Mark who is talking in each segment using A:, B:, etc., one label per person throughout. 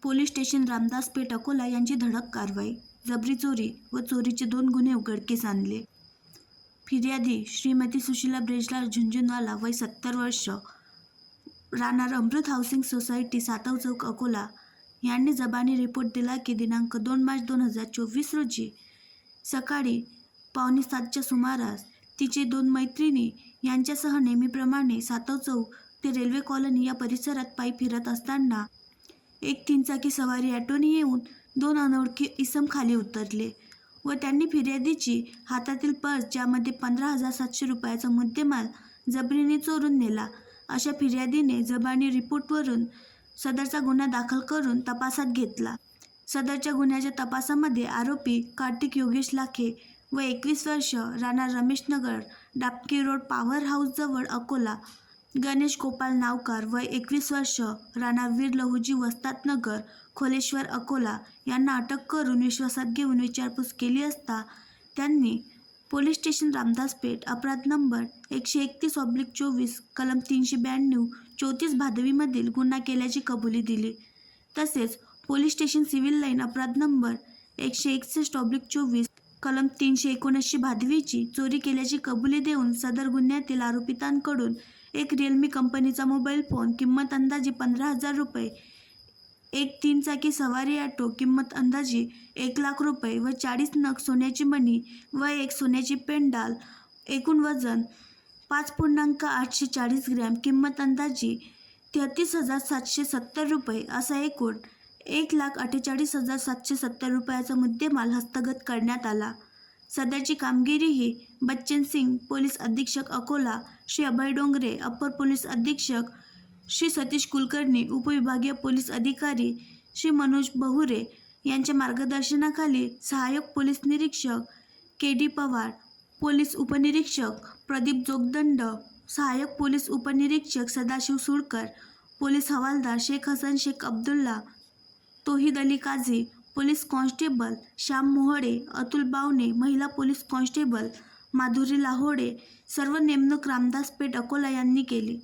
A: Police station Ramdas पेठ अकोला यांची धडक कारवाई. जबरी चोरी व चोरीचे 2 गुन्हे उघडकीस आणले. फिर्यादी श्रीमती सुशीला ब्रेजलाल झुंझुनवाला वय 70 वर्ष, राहणार अमृत हाऊसिंग सोसायटी सातव चौक अकोला यांनी जबानी रिपोर्ट दिला की दिनांक 2 मार्च 2024 रोजी सकाळी 6:45च्या सुमारास तिचे 2 मैत्रिणी यांच्यासह नेहमीप्रमाणे सातव चौक ते रेल्वे कॉलनी या परिसरात पायी फिरत असताना एक 3 चाकी सवारी ऑटोने येऊन 2 अनोळखी इसम खाली उतरले व त्यांनी फिर्यादीची हातातील पर्स ज्यामध्ये 15,700 रुपयाचा मुद्देमाल जबरीने चोरून नेला अशा फिर्यादीने जबानी रिपोर्टवरून सदरचा गुन्हा दाखल करून तपासात घेतला. सदरच्या गुन्ह्याच्या तपासामध्ये आरोपी कार्तिक योगेश लाखे व 21 वर्ष, राहणार रमेशनगर डाबकी रोड पॉवर हाऊसजवळ अकोला, गणेश गोपाल नावकार वय 21 वर्ष, राहणार वीर लहुजी वस्ताद नगर खोलेश्वर अकोला यांना अटक करून विश्वासात घेऊन विचारपूस केली असता त्यांनी पोलीस स्टेशन रामदास पेठ अपराध नंबर 131/24 कलम 392 34 भादवीमधील गुन्हा केल्याची कबुली दिली. तसेच पोलीस स्टेशन सिव्हिल लाईन अपराध नंबर 161/24 कलम 379 भादवीची चोरी केल्याची कबुली देऊन सदर गुन्ह्यातील आरोपितांकडून एक रिअलमी कंपनीचा मोबाईल फोन किंमत अंदाजे 15,000 रुपये, एक 3 चाकी सवारी ऑटो किंमत अंदाजे 1,00,000 रुपये व 40 नग सोन्याची मणी व एक सोन्याची पेंडाल एकूण वजन 5.840 ग्रॅम किंमत अंदाजे 33,770 रुपये असा एकूण 1,48,770 रुपयाचा मुद्देमाल हस्तगत करण्यात आला. सदरची कामगिरी ही बच्चन सिंग पोलीस अधीक्षक अकोला, श्री अभय डोंगरे अप्पर पोलीस अधीक्षक, श्री सतीश कुलकर्णी उपविभागीय पोलीस अधिकारी, श्री मनोज बहुरे यांच्या मार्गदर्शनाखाली सहाय्यक पोलीस निरीक्षक के.डी. पवार, पोलीस उपनिरीक्षक प्रदीप जोगदंड, सहाय्यक पोलीस उपनिरीक्षक सदाशिव सुळकर, पोलीस हवालदार शेख हसन शेख अब्दुल्ला, तोहिद अली काझी, पोलीस कॉन्स्टेबल श्याम मोहडे, अतुल बावणे, महिला पोलीस कॉन्स्टेबल माधुरी लाहोडे सर्व नेमणूक रामदास पेठ अकोला यांनी केली.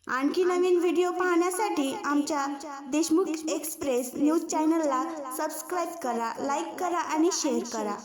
B: आणखी नवीन व्हिडिओ पाहण्यासाठी आमच्या देशमुख एक्सप्रेस न्यूज चॅनलला सबस्क्राईब करा, लाईक करा आणि शेअर करा.